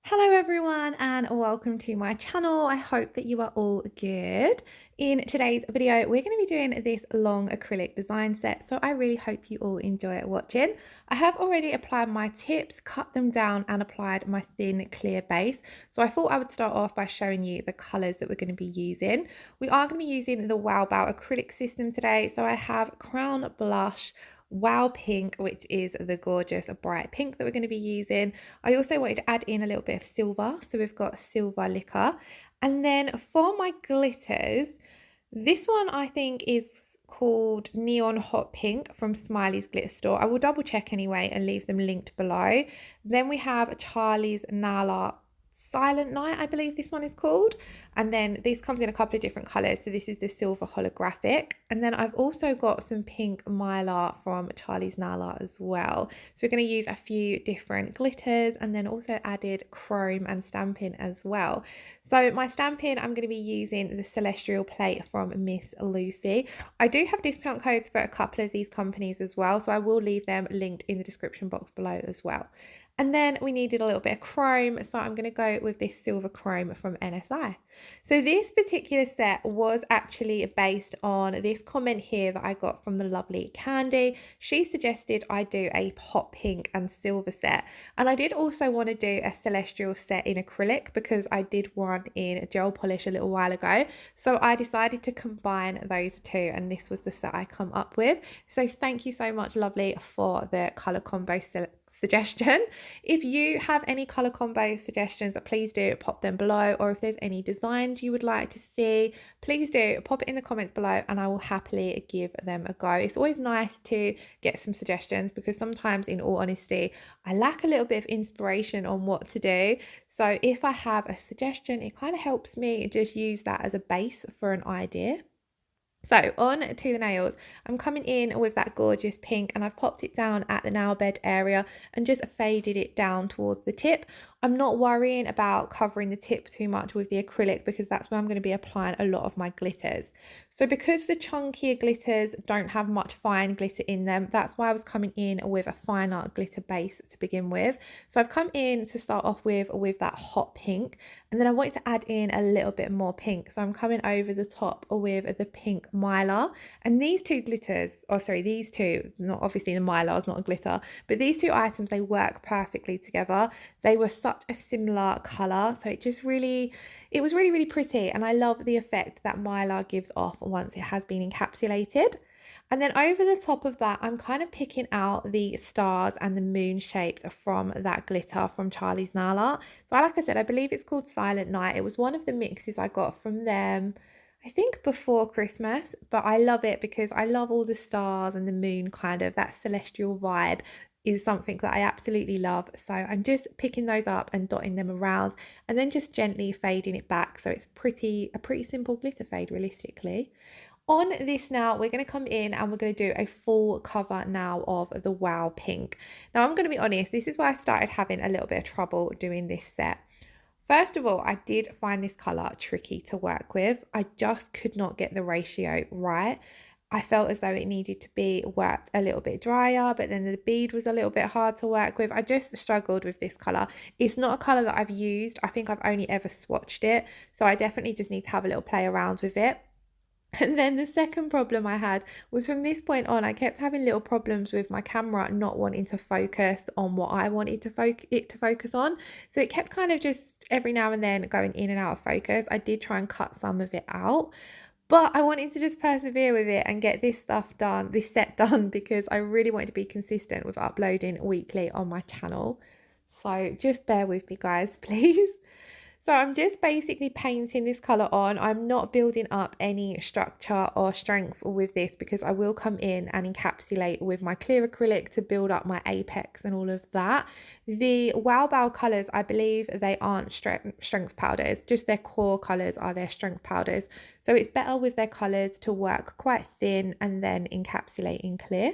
Hello everyone and welcome to my channel. I hope that you are all good. In today's video, we're going to be doing this long acrylic design set, so I really hope you all enjoy watching. I have already applied my tips, cut them down and applied my thin clear base. So I thought I would start off by showing you the colours that we're going to be using. We are going to be using the WowBao acrylic system today. So I have Crown Blush, Wow Pink, which is the gorgeous bright pink that we're going to be using. I also wanted to add in a little bit of silver, so we've got silver liquor. And then for my glitters, this one I think is called Neon Hot Pink from Smiley's Glitter Store. I will double check anyway and leave them linked below. Then we have Charlie's Nail Art Silent Night, I believe this one is called. And then this comes in a couple of different colours. So this is the silver holographic. And then I've also got some pink Mylar from Charlie's Nail Art as well. So we're going to use a few different glitters and then also added chrome and stamping as well. So my stamping, I'm going to be using the Celestrial plate from Miss Lucy. I do have discount codes for a couple of these companies as well, so I will leave them linked in the description box below as well. And then we needed a little bit of chrome, so I'm going to go with this silver chrome from NSI. So this particular set was actually based on this comment here that I got from the lovely Candy. She suggested I do a hot pink and silver set. And I did also want to do a Celestial set in acrylic because I did one in gel polish a little while ago. So I decided to combine those two and this was the set I come up with. So thank you so much, lovely, for the colour combo suggestion. If you have any color combo suggestions, please do pop them below, or if there's any designs you would like to see, please do pop it in the comments below and I will happily give them a go. It's always nice to get some suggestions because sometimes, in all honesty, I lack a little bit of inspiration on what to do. So if I have a suggestion, it kind of helps me just use that as a base for an idea. So on to the nails, I'm coming in with that gorgeous pink and I've popped it down at the nail bed area and just faded it down towards the tip. I'm not worrying about covering the tip too much with the acrylic because that's where I'm going to be applying a lot of my glitters. So because the chunkier glitters don't have much fine glitter in them, that's why I was coming in with a finer glitter base to begin with. So I've come in to start off with that hot pink, and then I wanted to add in a little bit more pink. So I'm coming over the top with the pink Mylar, and these two glitters, or sorry, these two, not obviously the Mylar is not a glitter, but these two items, they work perfectly together. They were such a similar color, so it was really pretty, and I love the effect that Mylar gives off once it has been encapsulated. And then over the top of that, I'm kind of picking out the stars and the moon shapes from that glitter from Charlie's Nail Art. So like I said, I believe it's called Silent Night. It was one of the mixes I got from them, I think before Christmas, but I love it because I love all the stars and the moon, kind of that celestial vibe is something that I absolutely love. So I'm just picking those up and dotting them around and then just gently fading it back. So it's a pretty simple glitter fade realistically. On this now, we're going to come in and we're going to do a full cover now of the Wow Pink. Now I'm going to be honest, this is where I started having a little bit of trouble doing this set. First of all, I did find this colour tricky to work with. I just could not get the ratio right. I felt as though it needed to be worked a little bit drier, but then the bead was a little bit hard to work with. I just struggled with this colour. It's not a colour that I've used. I think I've only ever swatched it. So I definitely just need to have a little play around with it. And then the second problem I had was from this point on, I kept having little problems with my camera not wanting to focus on what I wanted to focus on. So it kept kind of just every now and then going in and out of focus. I did try and cut some of it out, but I wanted to just persevere with it and get this stuff done, this set done, because I really wanted to be consistent with uploading weekly on my channel. So just bear with me, guys, please. So I'm just basically painting this colour on. I'm not building up any structure or strength with this because I will come in and encapsulate with my clear acrylic to build up my apex and all of that. The WowBao colours, I believe they aren't strength powders, just their core colours are their strength powders. So it's better with their colours to work quite thin and then encapsulate in clear.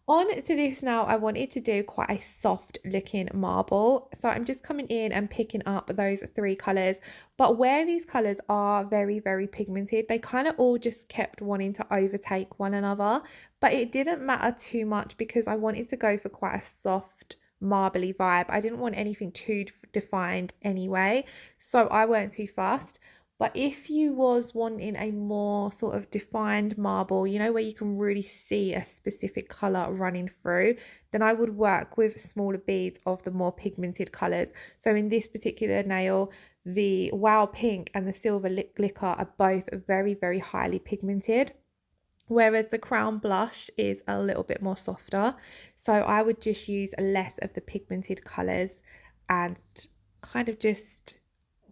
On to this now, I wanted to do quite a soft looking marble. So I'm just coming in and picking up those three colours. But where these colours are very pigmented, they kind of all just kept wanting to overtake one another. But it didn't matter too much because I wanted to go for quite a soft marbly vibe. I didn't want anything too defined anyway, so I weren't too fussed. But if you was wanting a more sort of defined marble, you know, where you can really see a specific color running through, then I would work with smaller beads of the more pigmented colors. So in this particular nail, the Wow Pink and the Silver Glicker are both very, very highly pigmented, whereas the Crown Blush is a little bit more softer. So I would just use less of the pigmented colors and kind of just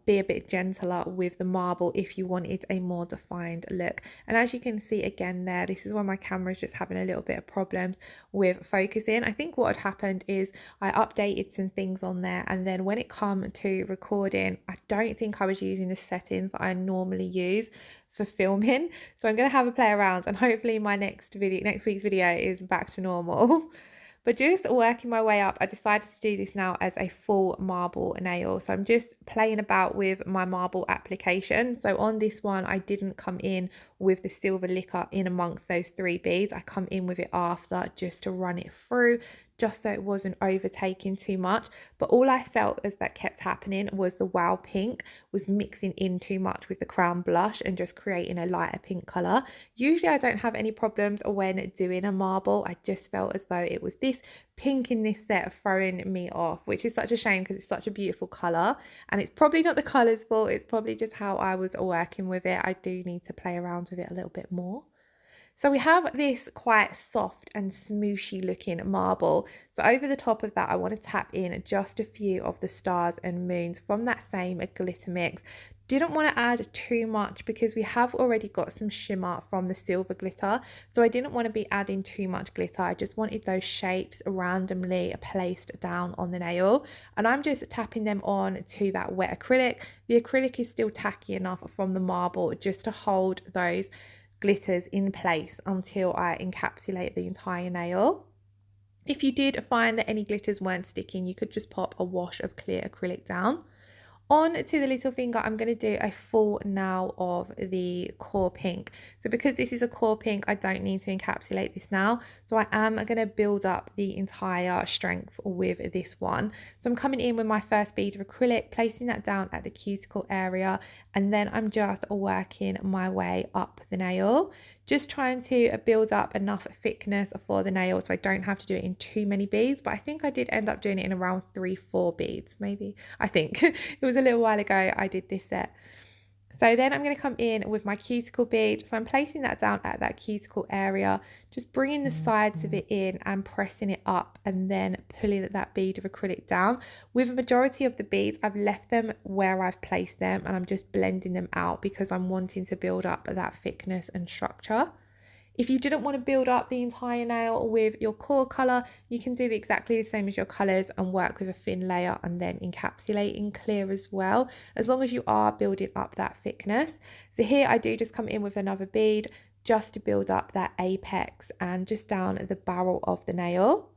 be a bit gentler with the marble if you wanted a more defined look. And as you can see again there, this is where my camera is just having a little bit of problems with focusing. I think what had happened is I updated some things on there, and then when it come to recording, I don't think I was using the settings that I normally use for filming. So I'm going to have a play around, and hopefully my next week's video is back to normal. But just working my way up, I decided to do this now as a full marble nail. So I'm just playing about with my marble application. So on this one, I didn't come in with the silver liquor in amongst those 3 beads. I come in with it after just to run it through, just so it wasn't overtaking too much. But all I felt as that kept happening was the Wow Pink was mixing in too much with the Crown Blush and just creating a lighter pink colour. Usually I don't have any problems when doing a marble. I just felt as though it was this pink in this set throwing me off, which is such a shame because it's such a beautiful colour, and it's probably not the colour's fault, it's probably just how I was working with it. I do need to play around with it a little bit more. So we have this quite soft and smooshy looking marble. So over the top of that, I want to tap in just a few of the stars and moons from that same glitter mix. Didn't want to add too much because we have already got some shimmer from the silver glitter. So I didn't want to be adding too much glitter. I just wanted those shapes randomly placed down on the nail. And I'm just tapping them on to that wet acrylic. The acrylic is still tacky enough from the marble just to hold those glitters in place until I encapsulate the entire nail. If you did find that any glitters weren't sticking, you could just pop a wash of clear acrylic down. On to the little finger, I'm going to do a full now of the core pink. So because this is a core pink, I don't need to encapsulate this now. So I am going to build up the entire strength with this one. So I'm coming in with my first bead of acrylic, placing that down at the cuticle area, and then I'm just working my way up the nail. Just trying to build up enough thickness for the nail so I don't have to do it in too many beads, but I think I did end up doing it in around 3-4 beads, maybe. I think it was a little while ago I did this set. So then I'm going to come in with my cuticle bead. So I'm placing that down at that cuticle area, just bringing the sides of it in and pressing it up, and then pulling that bead of acrylic down. With a majority of the beads, I've left them where I've placed them, and I'm just blending them out because I'm wanting to build up that thickness and structure. If you didn't want to build up the entire nail with your core colour, you can do exactly the same as your colours and work with a thin layer and then encapsulate in clear as well, as long as you are building up that thickness. So here I do just come in with another bead just to build up that apex and just down the barrel of the nail.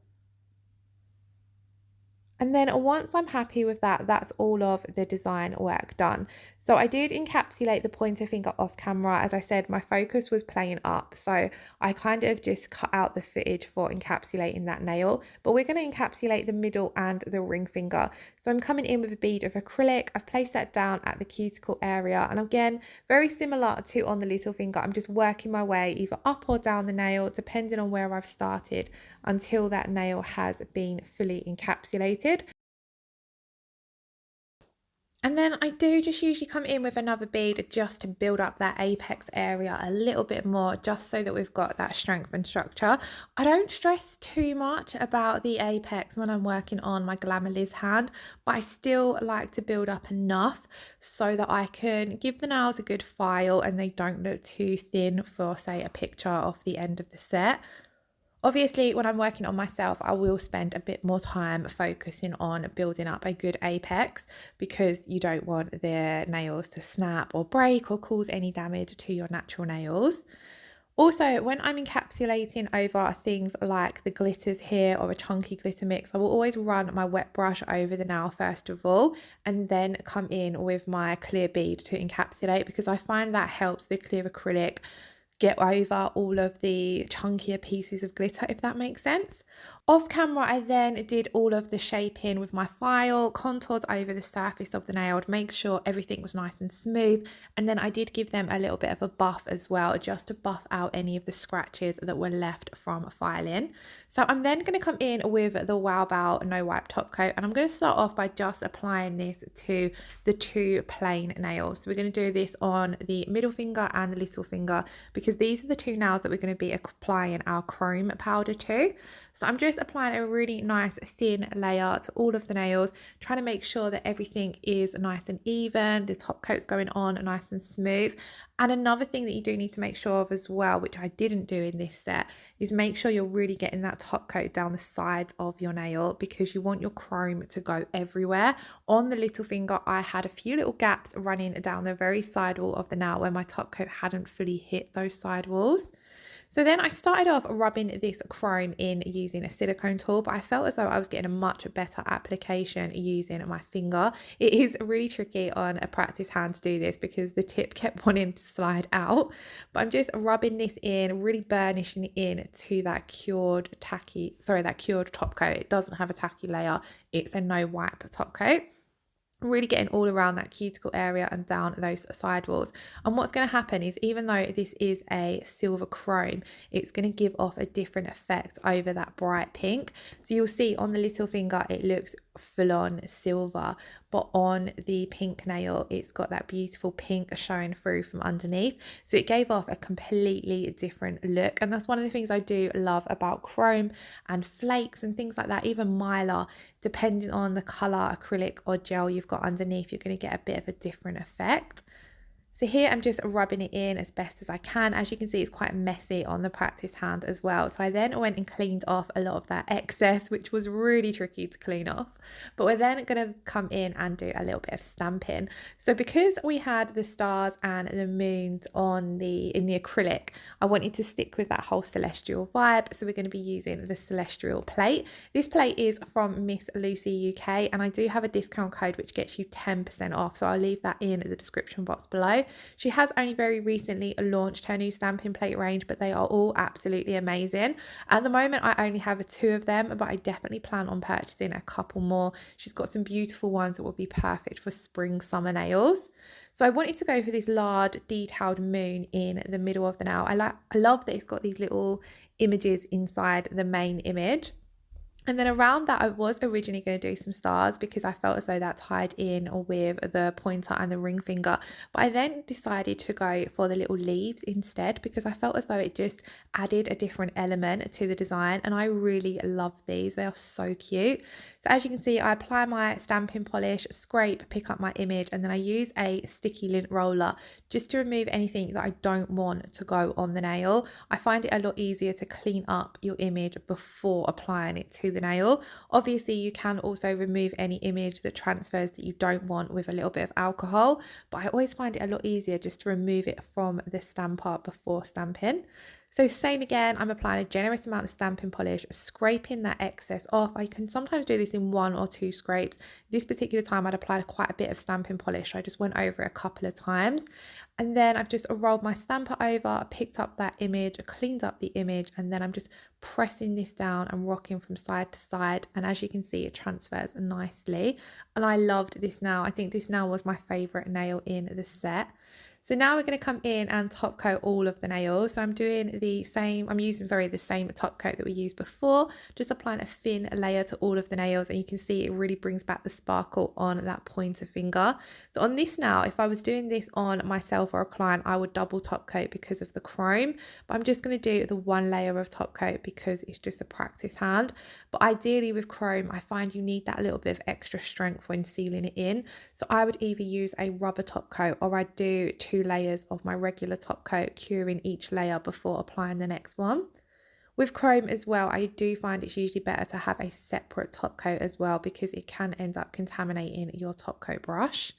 And then once I'm happy with that, that's all of the design work done. So I did encapsulate the pointer finger off camera. As I said, my focus was playing up, so I kind of just cut out the footage for encapsulating that nail. But we're going to encapsulate the middle and the ring finger. So I'm coming in with a bead of acrylic. I've placed that down at the cuticle area, and again, very similar to on the little finger, I'm just working my way either up or down the nail, depending on where I've started, until that nail has been fully encapsulated. And then I do just usually come in with another bead just to build up that apex area a little bit more, just so that we've got that strength and structure. I don't stress too much about the apex when I'm working on my Glamour Liz hand, but I still like to build up enough so that I can give the nails a good file and they don't look too thin for, say, a picture of the end of the set. Obviously, when I'm working on myself, I will spend a bit more time focusing on building up a good apex, because you don't want the nails to snap or break or cause any damage to your natural nails. Also, when I'm encapsulating over things like the glitters here or a chunky glitter mix, I will always run my wet brush over the nail first of all, and then come in with my clear bead to encapsulate, because I find that helps the clear acrylic get over all of the chunkier pieces of glitter, if that makes sense. Off camera, I then did all of the shaping with my file, contoured over the surface of the nail to make sure everything was nice and smooth. And then I did give them a little bit of a buff as well, just to buff out any of the scratches that were left from filing. So I'm then going to come in with the WowBao No Wipe top coat, and I'm going to start off by just applying this to the two plain nails. So we're going to do this on the middle finger and the little finger, because these are the two nails that we're going to be applying our chrome powder to. So I'm just applying a really nice thin layer to all of the nails, trying to make sure that everything is nice and even, the top coat's going on nice and smooth. And another thing that you do need to make sure of as well, which I didn't do in this set, is make sure you're really getting that top coat down the sides of your nail, because you want your chrome to go everywhere. On the little finger, I had a few little gaps running down the very side wall of the nail where my top coat hadn't fully hit those side walls. So then I started off rubbing this chrome in using a silicone tool, but I felt as though I was getting a much better application using my finger. It is really tricky on a practice hand to do this because the tip kept wanting to slide out, but I'm just rubbing this in, really burnishing it in to that cured top coat. It doesn't have a tacky layer, it's a no wipe top coat. Really getting all around that cuticle area and down those side walls. And what's going to happen is, even though this is a silver chrome, it's going to give off a different effect over that bright pink. So you'll see on the little finger it looks full on silver, but on the pink nail it's got that beautiful pink showing through from underneath. So it gave off a completely different look, and that's one of the things I do love about chrome and flakes and things like that. Even Mylar, depending on the color acrylic or gel you've got underneath, you're going to get a bit of a different effect. So here I'm just rubbing it in as best as I can. As you can see, it's quite messy on the practice hand as well. So I then went and cleaned off a lot of that excess, which was really tricky to clean off. But we're then going to come in and do a little bit of stamping. So because we had the stars and the moons in the acrylic, I wanted to stick with that whole celestial vibe. So we're going to be using the Celestrial plate. This plate is from Miss Lucy UK, and I do have a discount code which gets you 10% off. So I'll leave that in the description box below. She has only very recently launched her new stamping plate range, but they are all absolutely amazing. At the moment, I only have 2 of them, but I definitely plan on purchasing a couple more. She's got some beautiful ones that will be perfect for spring, summer nails. So I wanted to go for this large detailed moon in the middle of the nail. I love that it's got these little images inside the main image. And then around that, I was originally going to do some stars because I felt as though that tied in with the pointer and the ring finger. But I then decided to go for the little leaves instead, because I felt as though it just added a different element to the design. And I really love these. They are so cute. So as you can see, I apply my stamping polish, scrape, pick up my image, and then I use a sticky lint roller just to remove anything that I don't want to go on the nail. I find it a lot easier to clean up your image before applying it to the nail. Obviously, you can also remove any image that transfers that you don't want with a little bit of alcohol, but I always find it a lot easier just to remove it from the stamper before stamping. So same again, I'm applying a generous amount of stamping polish, scraping that excess off. I can sometimes do this in 1 or 2 scrapes. This particular time I'd applied quite a bit of stamping polish, so I just went over it a couple of times. And then I've just rolled my stamper over, picked up that image, cleaned up the image, and then I'm just pressing this down and rocking from side to side. And as you can see, it transfers nicely. And I loved this nail. I think this nail was my favourite nail in the set. So now we're going to come in and top coat all of the nails. So I'm using the same top coat that we used before, just applying a thin layer to all of the nails, and you can see it really brings back the sparkle on that pointer finger. So on this now, if I was doing this on myself or a client, I would double top coat because of the chrome, but I'm just going to do the 1 layer of top coat because it's just a practice hand. But ideally with chrome, I find you need that little bit of extra strength when sealing it in. So I would either use a rubber top coat, or I'd do 2 layers of my regular top coat, curing each layer before applying the next one. With chrome as well, I do find it's usually better to have a separate top coat as well, because it can end up contaminating your top coat brush.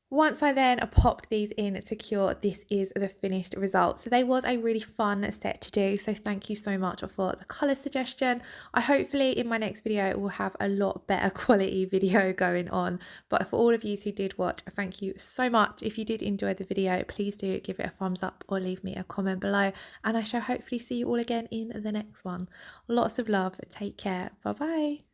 Once I then popped these in to cure, this is the finished result. So they was a really fun set to do. So thank you so much for the colour suggestion. I hopefully in my next video will have a lot better quality video going on. But for all of you who did watch, thank you so much. If you did enjoy the video, please do give it a thumbs up or leave me a comment below. And I shall hopefully see you all again in the next one. Lots of love. Take care. Bye bye.